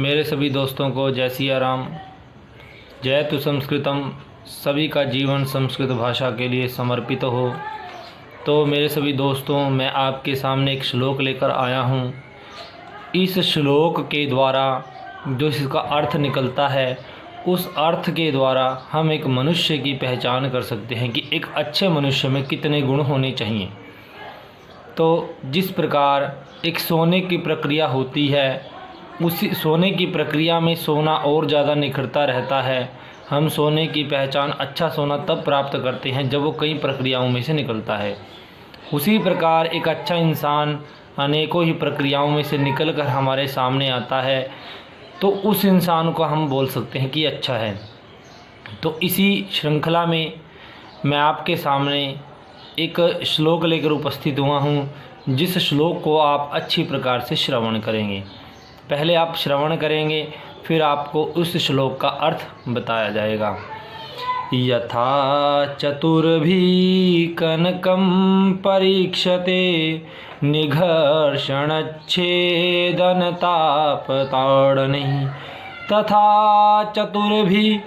मेरे सभी दोस्तों को जय सिया राम। जयतु संस्कृतम। सभी का जीवन संस्कृत भाषा के लिए समर्पित हो। तो मेरे सभी दोस्तों, मैं आपके सामने एक श्लोक लेकर आया हूँ। इस श्लोक के द्वारा जो इसका अर्थ निकलता है, उस अर्थ के द्वारा हम एक मनुष्य की पहचान कर सकते हैं कि एक अच्छे मनुष्य में कितने गुण होने चाहिए। तो जिस प्रकार एक सोने की प्रक्रिया होती है, उसी सोने की प्रक्रिया में सोना और ज़्यादा निखरता रहता है। हम सोने की पहचान अच्छा सोना तब प्राप्त करते हैं जब वो कई प्रक्रियाओं में से निकलता है। उसी प्रकार एक अच्छा इंसान अनेकों ही प्रक्रियाओं में से निकल कर हमारे सामने आता है, तो उस इंसान को हम बोल सकते हैं कि अच्छा है। तो इसी श्रृंखला में मैं आपके सामने एक श्लोक लेकर उपस्थित हुआ हूँ, जिस श्लोक को आप अच्छी प्रकार से श्रवण करेंगे। पहले आप श्रवण करेंगे, फिर आपको उस श्लोक का अर्थ बताया जाएगा। यथा चतुर्भी कनकं परीक्षते निघर्षणच्छेदनतापताडनैः तथा चतुर्भिः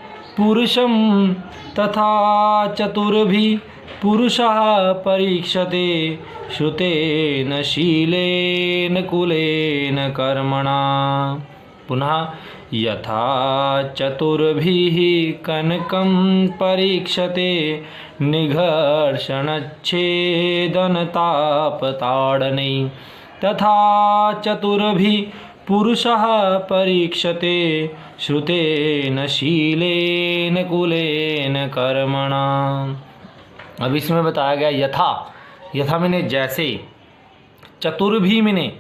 पुरुषः परीक्षते श्रुतेन शीलेन कुलेन कर्मणा। पुनः यथा चतुर्भिः कनकं परीक्षते निघर्षणच्छेदनतापताडनैः तथा चतुर्भिः पुरुषः परीक्षते श्रुतेन शीलेन कुलेन कर्मणा। अब इसमें बताया गया यथा मैंने जैसे, चतुर्भी मैंने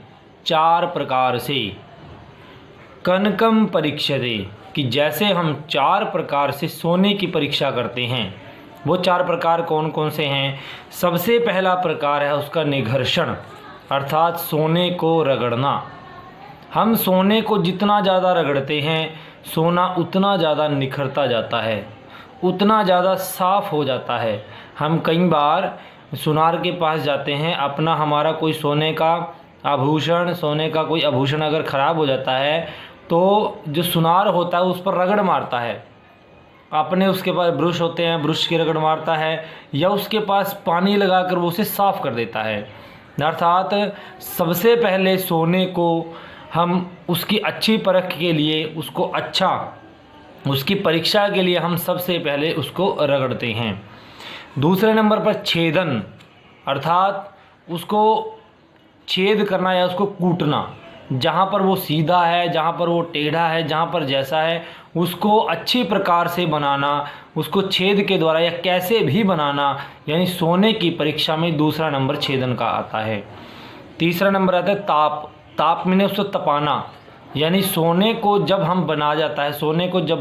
चार प्रकार से, कनकम परीक्षते कि जैसे हम चार प्रकार से सोने की परीक्षा करते हैं। वो चार प्रकार कौन कौन से हैं? सबसे पहला प्रकार है उसका निघर्षण, अर्थात सोने को रगड़ना। हम सोने को जितना ज़्यादा रगड़ते हैं, सोना उतना ज़्यादा निखरता जाता है, उतना ज़्यादा साफ़ हो जाता है। हम कई बार सुनार के पास जाते हैं, अपना हमारा कोई सोने का कोई आभूषण अगर ख़राब हो जाता है, तो जो सुनार होता है उस पर रगड़ मारता है। अपने उसके पास ब्रश होते हैं, ब्रश की रगड़ मारता है, या उसके पास पानी लगाकर वो उसे साफ़ कर देता है। अर्थात सबसे पहले सोने को हम उसकी अच्छी परख के लिए, उसकी परीक्षा के लिए हम सबसे पहले उसको रगड़ते हैं। दूसरे नंबर पर छेदन, अर्थात उसको छेद करना या उसको कूटना। जहाँ पर वो सीधा है, जहाँ पर वो टेढ़ा है, जहाँ पर जैसा है, उसको अच्छी प्रकार से बनाना, उसको छेद के द्वारा या कैसे भी बनाना, यानी सोने की परीक्षा में दूसरा नंबर छेदन का आता है। तीसरा नंबर आता है ताप मैंने उसको तपाना, यानी सोने को जब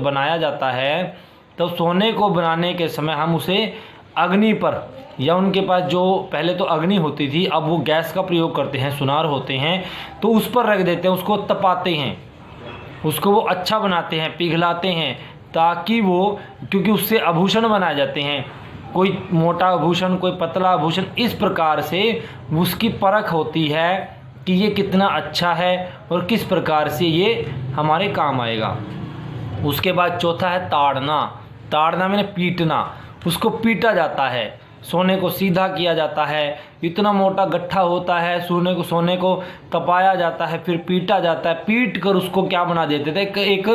बनाया जाता है तो सोने को बनाने के समय हम उसे अग्नि पर, या उनके पास जो पहले तो अग्नि होती थी, अब वो गैस का प्रयोग करते हैं, सुनार होते हैं, तो उस पर रख देते हैं, उसको तपाते हैं, उसको वो अच्छा बनाते हैं, पिघलाते हैं, ताकि वो, क्योंकि उससे आभूषण बनाए जाते हैं, कोई मोटा आभूषण, कोई पतला आभूषण, इस प्रकार से उसकी परख होती है कि ये कितना अच्छा है और किस प्रकार से ये हमारे काम आएगा। उसके बाद चौथा है ताड़ना मैंने पीटना। उसको पीटा जाता है, सोने को सीधा किया जाता है, इतना मोटा गट्ठा होता है, सोने को तपाया जाता है, फिर पीटा जाता है। पीट कर उसको क्या बना देते थे, एक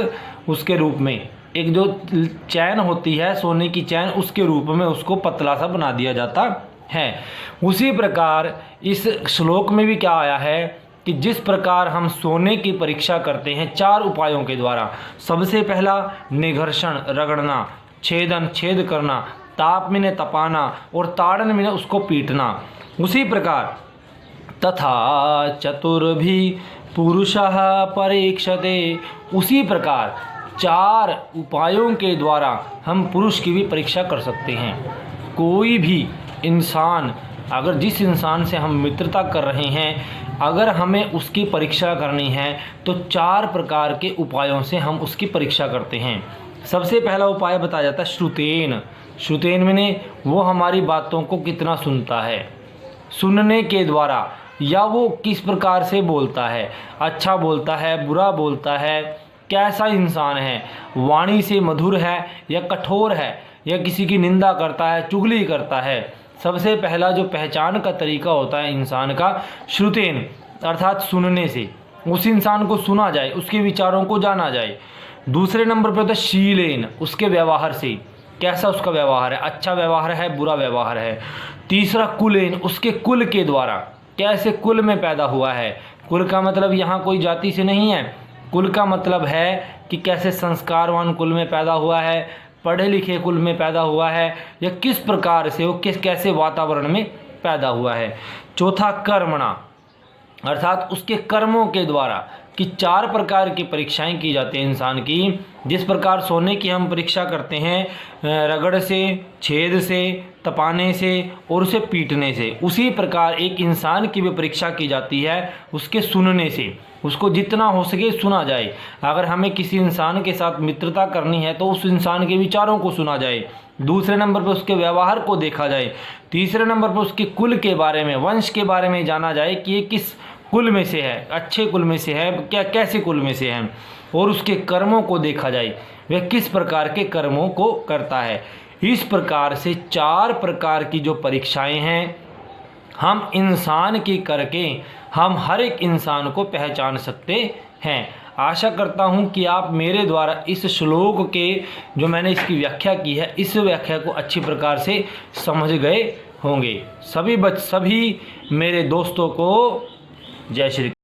उसके रूप में, एक जो चैन होती है सोने की चैन, उसके रूप में उसको पतला सा बना दिया जाता है। उसी प्रकार इस श्लोक में भी क्या आया है कि जिस प्रकार हम सोने की परीक्षा करते हैं चार उपायों के द्वारा, सबसे पहला निघर्षण रगड़ना, छेद करना, ताप में तपाना, और ताड़न में उसको पीटना। उसी प्रकार तथा चतुर्भी पुरुषः परीक्षते, उसी प्रकार चार उपायों के द्वारा हम पुरुष की भी परीक्षा कर सकते हैं। कोई भी इंसान, अगर जिस इंसान से हम मित्रता कर रहे हैं, अगर हमें उसकी परीक्षा करनी है तो चार प्रकार के उपायों से हम उसकी परीक्षा करते हैं। सबसे पहला उपाय बताया जाता है श्रुतेन मैंने वो हमारी बातों को कितना सुनता है, सुनने के द्वारा, या वो किस प्रकार से बोलता है, अच्छा बोलता है, बुरा बोलता है, कैसा इंसान है, वाणी से मधुर है या कठोर है, या किसी की निंदा करता है, चुगली करता है। सबसे पहला जो पहचान का तरीका होता है इंसान का, श्रुतेन अर्थात सुनने से, उस इंसान को सुना जाए, उसके विचारों को जाना जाए। दूसरे नंबर पर होता है शीलेन, उसके व्यवहार से, कैसा उसका व्यवहार है, अच्छा व्यवहार है, बुरा व्यवहार है। तीसरा कुलेन, उसके कुल के द्वारा, कैसे कुल में पैदा हुआ है। कुल का मतलब यहाँ कोई जाति से नहीं है, कुल का मतलब है कि कैसे संस्कारवान कुल में पैदा हुआ है, पढ़े लिखे कुल में पैदा हुआ है, या किस प्रकार से वो कैसे वातावरण में पैदा हुआ है। चौथा कर्मणा, अर्थात उसके कर्मों के द्वारा, कि 4 प्रकार की परीक्षाएं की जाती हैं इंसान की। जिस प्रकार सोने की हम परीक्षा करते हैं रगड़ से, छेद से, तपाने से और उसे पीटने से, उसी प्रकार एक इंसान की भी परीक्षा की जाती है उसके सुनने से। उसको जितना हो सके सुना जाए। अगर हमें किसी इंसान के साथ मित्रता करनी है तो उस इंसान के विचारों को सुना जाए। दूसरे नंबर पर उसके व्यवहार को देखा जाए। तीसरे नंबर पर उसके कुल के बारे में, वंश के बारे में जाना जाए कि ये किस कुल में से है, अच्छे कुल में से है, क्या कैसे कुल में से है। और उसके कर्मों को देखा जाए, वह किस प्रकार के कर्मों को करता है। इस प्रकार से 4 प्रकार की जो परीक्षाएं हैं हम इंसान की करके हम हर एक इंसान को पहचान सकते हैं। आशा करता हूं कि आप मेरे द्वारा इस श्लोक के जो मैंने इसकी व्याख्या की है, इस व्याख्या को अच्छी प्रकार से समझ गए होंगे। सभी मेरे दोस्तों को जय श्री